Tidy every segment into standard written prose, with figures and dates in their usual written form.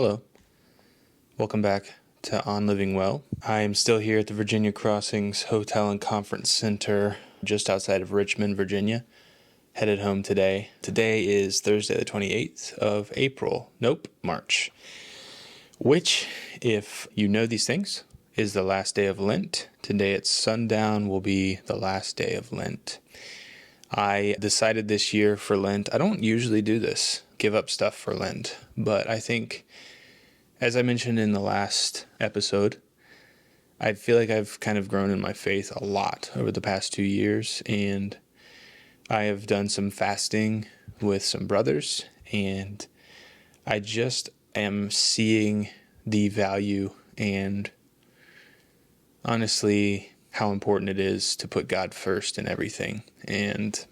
Hello, welcome back to On Living Well. I am still here at the Virginia Crossings Hotel and Conference Center just outside of Richmond, Virginia. Headed home today. Today is Thursday the 28th of April. March. Which, if you know these things, is the last day of Lent. Today at sundown will be the last day of Lent. I decided this year for Lent, I don't usually do this, give up stuff for Lent, but I think, as I mentioned in the last episode, I feel like I've kind of grown in my faith a lot over the past 2 years, and I have done some fasting with some brothers, and I just am seeing the value and honestly how important it is to put God first in everything. And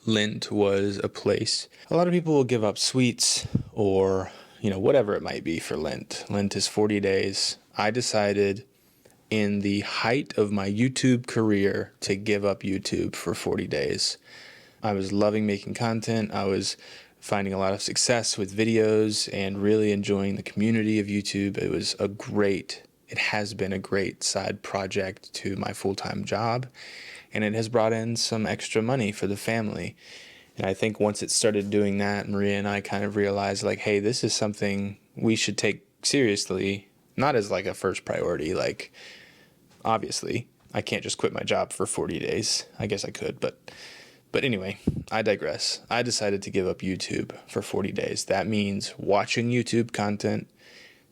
Lent was a place. A lot of people will give up sweets or, whatever it might be for Lent. Lent is 40 days. I decided in the height of my YouTube career to give up YouTube for 40 days. I was loving making content. I was finding a lot of success with videos and really enjoying the community of YouTube. It has been a great side project to my full-time job, and it has brought in some extra money for the family. And I think once it started doing that, Maria and I kind of realized, hey, this is something we should take seriously, not as a first priority. Obviously, I can't just quit my job for 40 days. I guess I could, but anyway, I digress. I decided to give up YouTube for 40 days. That means watching YouTube content.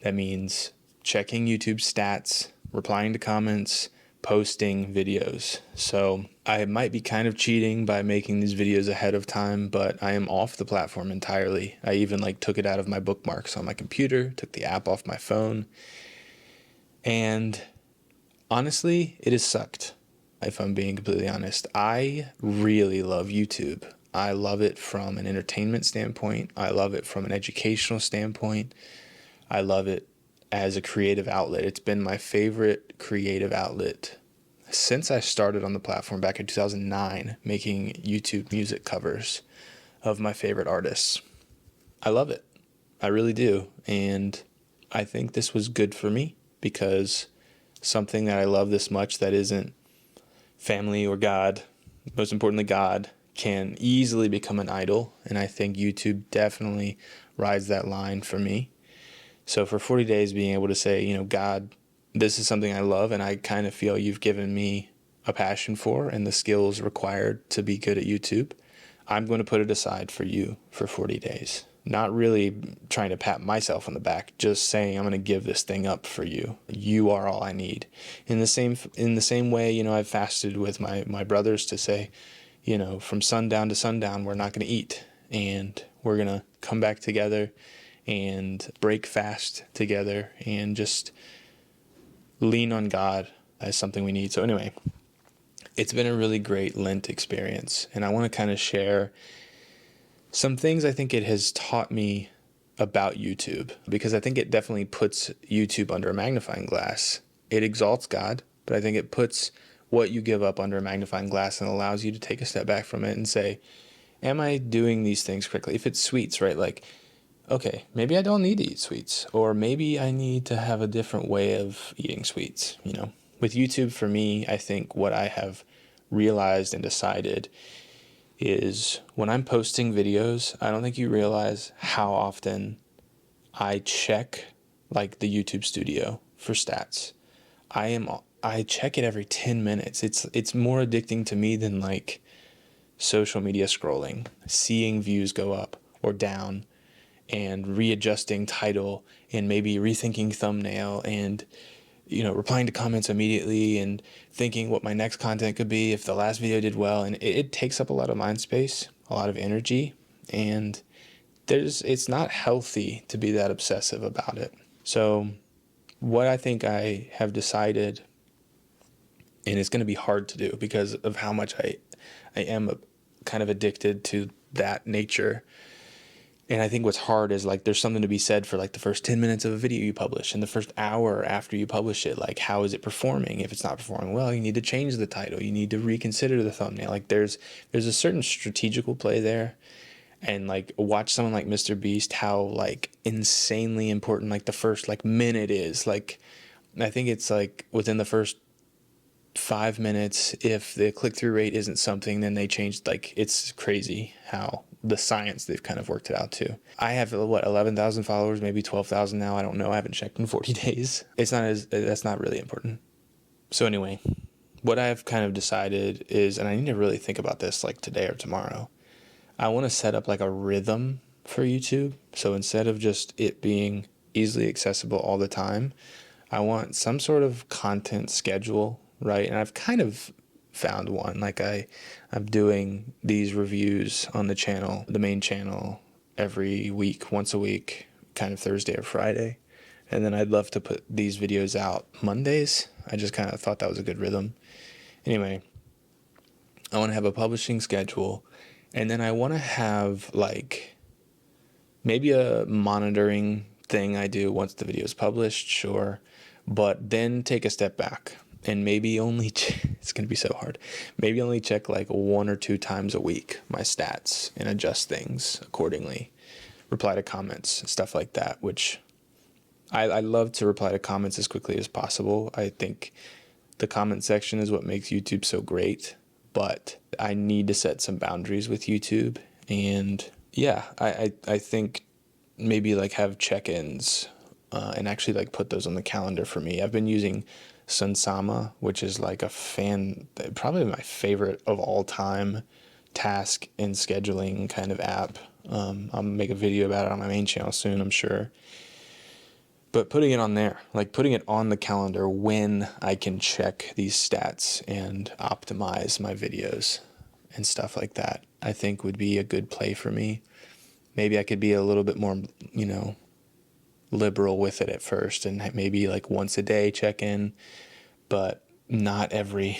That means checking YouTube stats, replying to comments, posting videos. So I might be kind of cheating by making these videos ahead of time, but I am off the platform entirely. I even took it out of my bookmarks on my computer, took the app off my phone. And honestly, it has sucked. If I'm being completely honest, I really love YouTube. I love it from an entertainment standpoint. I love it from an educational standpoint. I love it as a creative outlet. It's been my favorite creative outlet since I started on the platform back in 2009, making YouTube music covers of my favorite artists. I love it. I really do. And I think this was good for me because something that I love this much that isn't family or God, most importantly God, can easily become an idol. And I think YouTube definitely rides that line for me. So for 40 days being able to say, God, this is something I love and I kind of feel you've given me a passion for and the skills required to be good at YouTube, I'm going to put it aside for you for 40 days. Not really trying to pat myself on the back, just saying I'm going to give this thing up for you. You are all I need. In the same way, I've fasted with my brothers to say, from sundown to sundown, we're not going to eat. And we're going to come back together and break fast together and just lean on God as something we need. So anyway, it's been a really great Lent experience. And I want to kind of share some things I think it has taught me about YouTube, because I think it definitely puts YouTube under a magnifying glass. It exalts God, but I think it puts what you give up under a magnifying glass and allows you to take a step back from it and say, am I doing these things correctly? If it's sweets, right? Okay, maybe I don't need to eat sweets, or maybe I need to have a different way of eating sweets, With YouTube, for me, I think what I have realized and decided is when I'm posting videos, I don't think you realize how often I check the YouTube studio for stats. I check it every 10 minutes. It's more addicting to me than social media scrolling, seeing views go up or down and readjusting title and maybe rethinking thumbnail and replying to comments immediately and thinking what my next content could be if the last video did well. And it takes up a lot of mind space, a lot of energy, and it's not healthy to be that obsessive about it. So what I think I have decided, and it's going to be hard to do because of how much I am kind of addicted to that nature. And I think what's hard is there's something to be said for the first 10 minutes of a video you publish and the first hour after you publish it. How is it performing? If it's not performing well, you need to change the title. You need to reconsider the thumbnail. There's a certain strategical play there. and like watch someone like Mr. Beast, how like insanely important like the first like minute is. Like I think it's like within the first 5 minutes, if the click-through rate isn't something, then they changed. Like it's crazy how the science they've kind of worked it out to. I have what, 11,000 followers, maybe 12,000 now. I don't know. I haven't checked in 40 days. That's not really important. So anyway, what I've kind of decided is, and I need to really think about this like today or tomorrow, I want to set up like a rhythm for YouTube. So instead of just it being easily accessible all the time, I want some sort of content schedule, right? And I've kind of found one. Like I'm doing these reviews on the channel, the main channel, every week, once a week, kind of Thursday or Friday. And then I'd love to put these videos out Mondays. I just kind of thought that was a good rhythm. Anyway, I want to have a publishing schedule, and then I want to have like maybe a monitoring thing I do once the video is published, sure, but then take a step back and maybe only it's going to be so hard. Maybe only check like 1 or 2 times a week my stats and adjust things accordingly. Reply to comments, stuff like that, which I love to reply to comments as quickly as possible. I think the comment section is what makes YouTube so great, but I need to set some boundaries with YouTube. And yeah, I think maybe like have check-ins and actually like put those on the calendar for me. I've been using Sunsama, which is like probably my favorite of all time task and scheduling kind of app. I'll make a video about it on my main channel soon, I'm sure. But putting it on there, like putting it on the calendar when I can check these stats and optimize my videos and stuff like that, I think would be a good play for me. Maybe I could be a little bit more, liberal with it at first, and maybe like once a day check in, but not every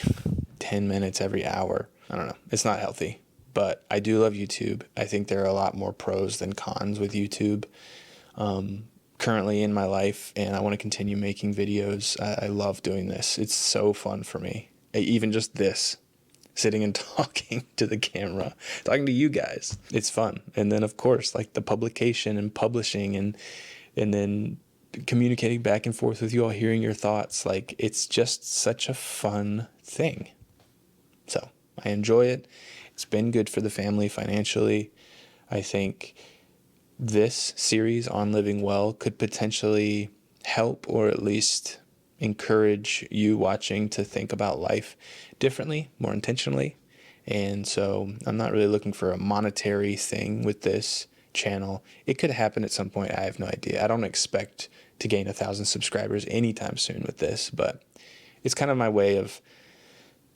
10 minutes, every hour. I don't know. It's not healthy, but I do love YouTube. I think there are a lot more pros than cons with YouTube currently in my life, and I want to continue making videos. I love doing this. It's so fun for me. Even just this, sitting and talking to the camera, talking to you guys. It's fun. And then of course, like the publication and publishing and then communicating back and forth with you all, hearing your thoughts. Like it's just such a fun thing. So I enjoy it. It's been good for the family financially. I think this series on living well could potentially help, or at least encourage you watching to think about life differently, more intentionally. And so I'm not really looking for a monetary thing with this channel. It could happen at some point. I have no idea. I don't expect to gain 1,000 subscribers anytime soon with this, but it's kind of my way of,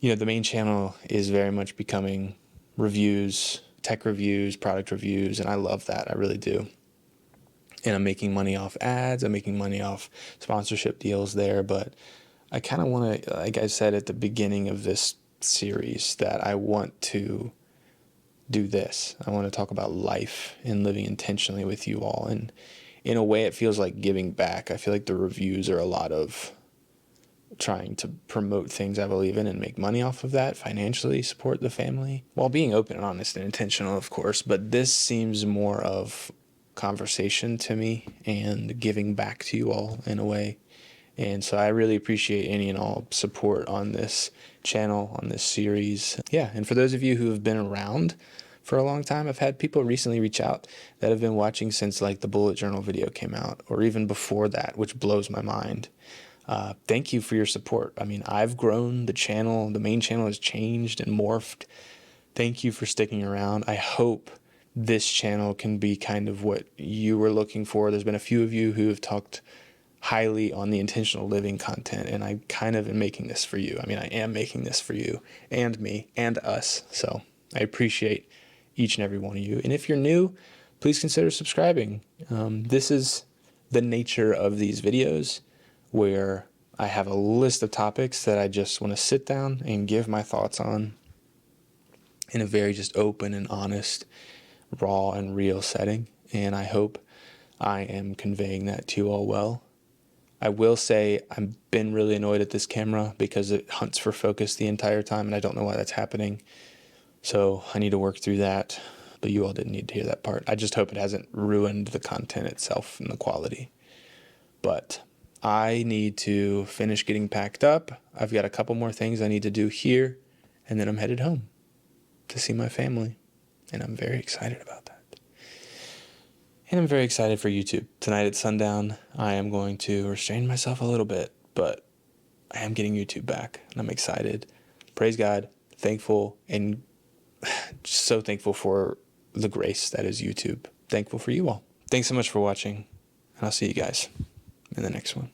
the main channel is very much becoming reviews, tech reviews, product reviews, and I love that. I really do. And I'm making money off ads. I'm making money off sponsorship deals there, but I kind of want to, like I said at the beginning of this series, that I want to do this. I want to talk about life and living intentionally with you all. And in a way, it feels like giving back. I feel like the reviews are a lot of trying to promote things I believe in and make money off of that, financially support the family, while being open and honest and intentional, of course. But this seems more of conversation to me and giving back to you all in a way. And so I really appreciate any and all support on this channel, on this series. Yeah, and for those of you who have been around for a long time, I've had people recently reach out that have been watching since like the bullet journal video came out, or even before that, which blows my mind. Thank you for your support. I mean, I've grown, the main channel has changed and morphed. Thank you for sticking around. I hope this channel can be kind of what you were looking for. There's been a few of you who have talked highly on the intentional living content, and I kind of am making this for you. I mean, I am making this for you and me and us. So I appreciate each and every one of you. And if you're new, please consider subscribing. This is the nature of these videos, where I have a list of topics that I just want to sit down and give my thoughts on in a very just open and honest, raw and real setting. And I hope I am conveying that to you all well. I will say I've been really annoyed at this camera because it hunts for focus the entire time, and I don't know why that's happening. So I need to work through that. but you all didn't need to hear that part. I just hope it hasn't ruined the content itself and the quality. But I need to finish getting packed up. I've got a couple more things I need to do here, and then I'm headed home to see my family, and I'm very excited about that. And I'm very excited for YouTube. Tonight at sundown, I am going to restrain myself a little bit, but I am getting YouTube back, and I'm excited. Praise God, thankful, and just so thankful for the grace that is YouTube. Thankful for you all. Thanks so much for watching, and I'll see you guys in the next one.